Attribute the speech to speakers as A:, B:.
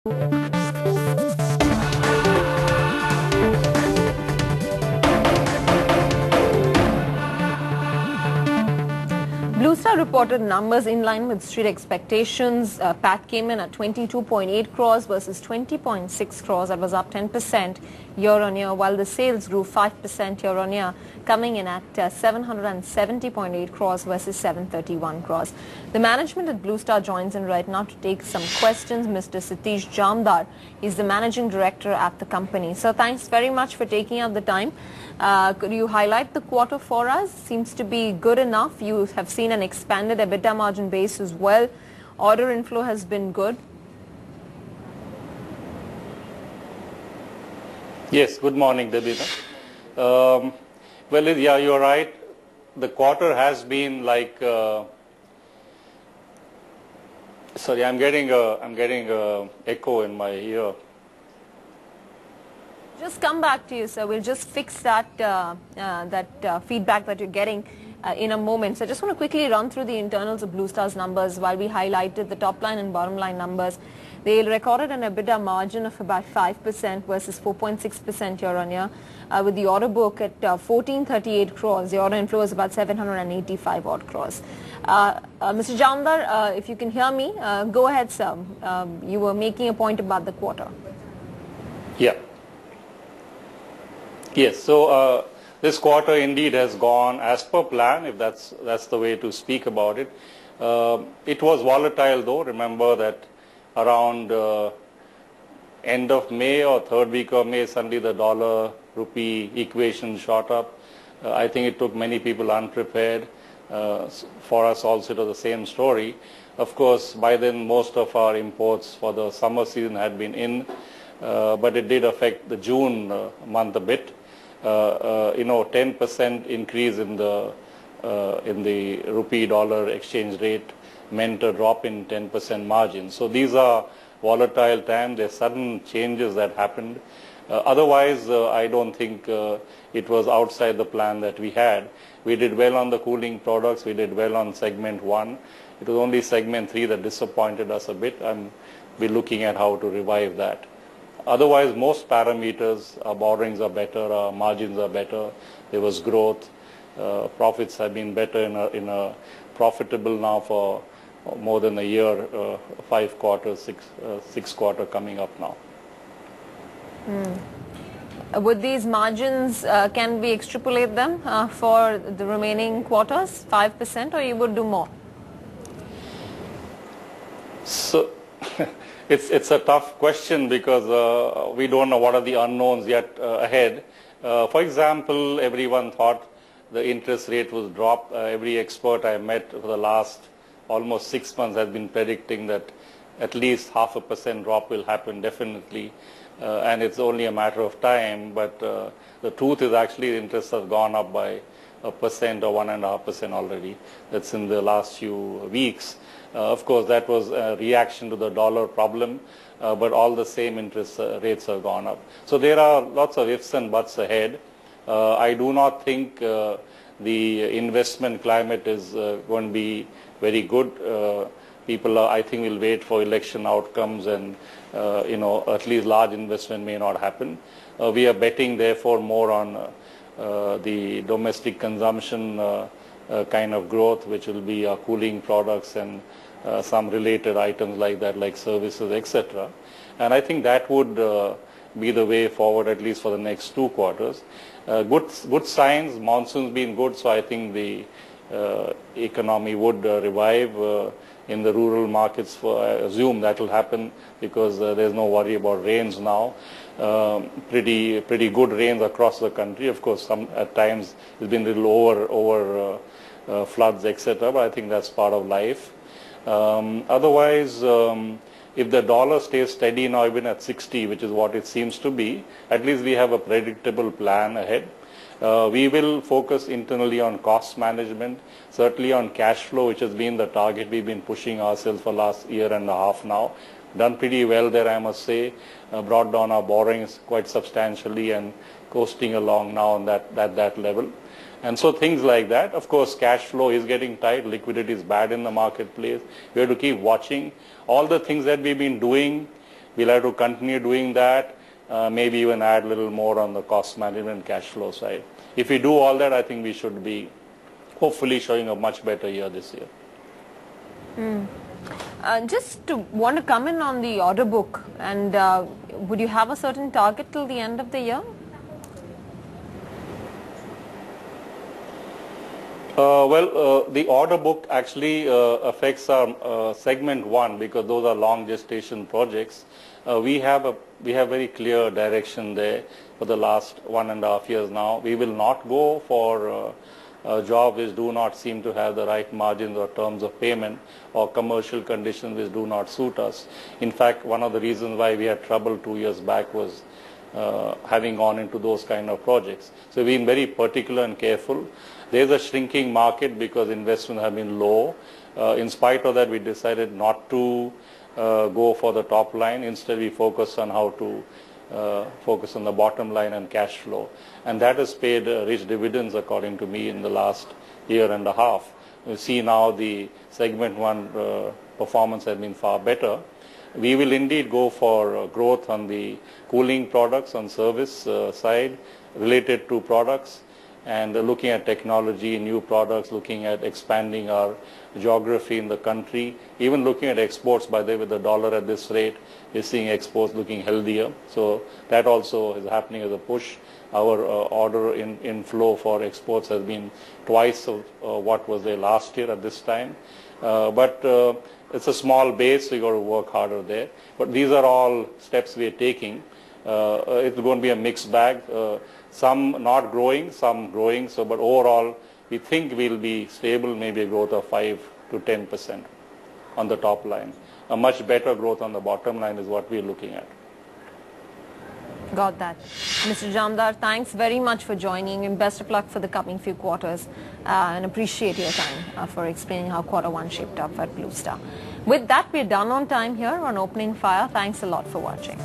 A: Blue Star reported numbers in line with street expectations. PAT came in at 22.8 crores versus 20.6 crores. That was up 10% year-on-year, while the sales grew 5% year-on-year, coming in at 770.8 crores versus 731 crores. The management at Blue Star joins in right now to take some questions. Mr. Satish Jamdar is the managing director at the company. So thanks very much for taking out the time. Could you highlight the quarter for us? Seems to be good enough. You have seen an expanded EBITDA margin base as well. Order inflow has been good.
B: Yes, good morning, Debita. Well, yeah, you're right. The quarter has been like. Sorry, I'm getting a echo in my ear.
A: Just come back to you, sir. We'll just fix that feedback that you're getting in a moment. So I just want to quickly run through the internals of Blue Star's numbers while we highlighted the top line and bottom line numbers. They recorded an EBITDA margin of about 5% versus 4.6% year-on-year, with the order book at 1438 crores. The order inflow is about 785 odd crores. Mr. Jamdar, if you can hear me, go ahead, sir. You were making a point about the quarter.
B: Yeah. Yes, so this quarter indeed has gone as per plan, if that's the way to speak about it. It was volatile though. Remember that around end of May or third week of May, suddenly the dollar-rupee equation shot up. I think it took many people unprepared. For us also it was the same story. Of course, by then most of our imports for the summer season had been in, but it did affect the June month a bit. 10% increase in the rupee-dollar exchange rate meant a drop in 10% margin. So these are volatile times. There's sudden changes that happened. Otherwise, I don't think it was outside the plan that we had. We did well on the cooling products. We did well on segment 1. It was only segment 3 that disappointed us a bit. We're looking at how to revive that. Otherwise, most parameters, our borrowings are better, our margins are better, there was growth, profits have been better in a profitable now for more than a year, 5 quarters, 6 quarter coming up now.
A: Would these margins, can we extrapolate them for the remaining quarters, 5%, or you would do more?
B: So, it's a tough question because we don't know what are the unknowns yet ahead. For example, everyone thought the interest rate would drop. Every expert I met for the last almost 6 months has been predicting that at least 0.5% drop will happen definitely, and it's only a matter of time. But the truth is actually the interest has gone up by 1% or 1.5% already. That's in the last few weeks. Of course, that was a reaction to the dollar problem, but all the same interest rates have gone up. So there are lots of ifs and buts ahead. I do not think the investment climate is going to be very good. People, I think, will wait for election outcomes, and at least large investment may not happen. We are betting, therefore, more on the domestic consumption kind of growth, which will be our cooling products and some related items like that, like services, etc. And I think that would be the way forward, at least for the next 2 quarters. Good signs, monsoon's been good, so I think the economy would revive in the rural markets. I assume that will happen because there's no worry about rains now. Pretty good rains across the country. Of course, some at times it's been a little over floods, etc. But I think that's part of life. Otherwise, if the dollar stays steady now, even at 60, which is what it seems to be, at least we have a predictable plan ahead. We will focus internally on cost management, certainly on cash flow, which has been the target we've been pushing ourselves for last year and a half now. Done pretty well there, I must say. Brought down our borrowings quite substantially and coasting along now on that level. And so things like that. Of course, cash flow is getting tight. Liquidity is bad in the marketplace. We have to keep watching. All the things that we've been doing We'll have to continue doing that, maybe even add a little more on the cost management cash flow side. If we do all that, I think we should be hopefully showing a much better year this year.
A: Just to want to come in on the order book, and would you have a certain target till the end of the year?
B: The order book actually affects our segment 1 because those are long gestation projects. We have very clear direction there for the last 1.5 years now. We will not go for jobs which do not seem to have the right margins or terms of payment or commercial conditions which do not suit us. In fact, one of the reasons why we had trouble 2 years back was having gone into those kind of projects. So we've been very particular and careful. There's a shrinking market because investments have been low. In spite of that, we decided not to go for the top line. Instead, we focus on how to focus on the bottom line and cash flow. And that has paid rich dividends, according to me, in the last 1.5 years. You see now the segment 1 performance has been far better. We will indeed go for growth on the cooling products, on service side, related to products, and looking at technology, new products, looking at expanding our geography in the country, even looking at exports. By the way, with the dollar at this rate, we're seeing exports looking healthier. So that also is happening as a push. Our order inflow for exports has been twice of what was there last year at this time. But it's a small base, so you got to work harder there. But these are all steps we are taking. It's going to be a mixed bag. Some not growing, some growing. So, but overall, we think we'll be stable, maybe a growth of 5 to 10% on the top line. A much better growth on the bottom line is what we're looking at.
A: Got that. Mr. Jamdar, thanks very much for joining, and best of luck for the coming few quarters, and appreciate your time for explaining how Q1 shaped up at Blue Star. With that, we're done on time here on Opening Fire. Thanks a lot for watching.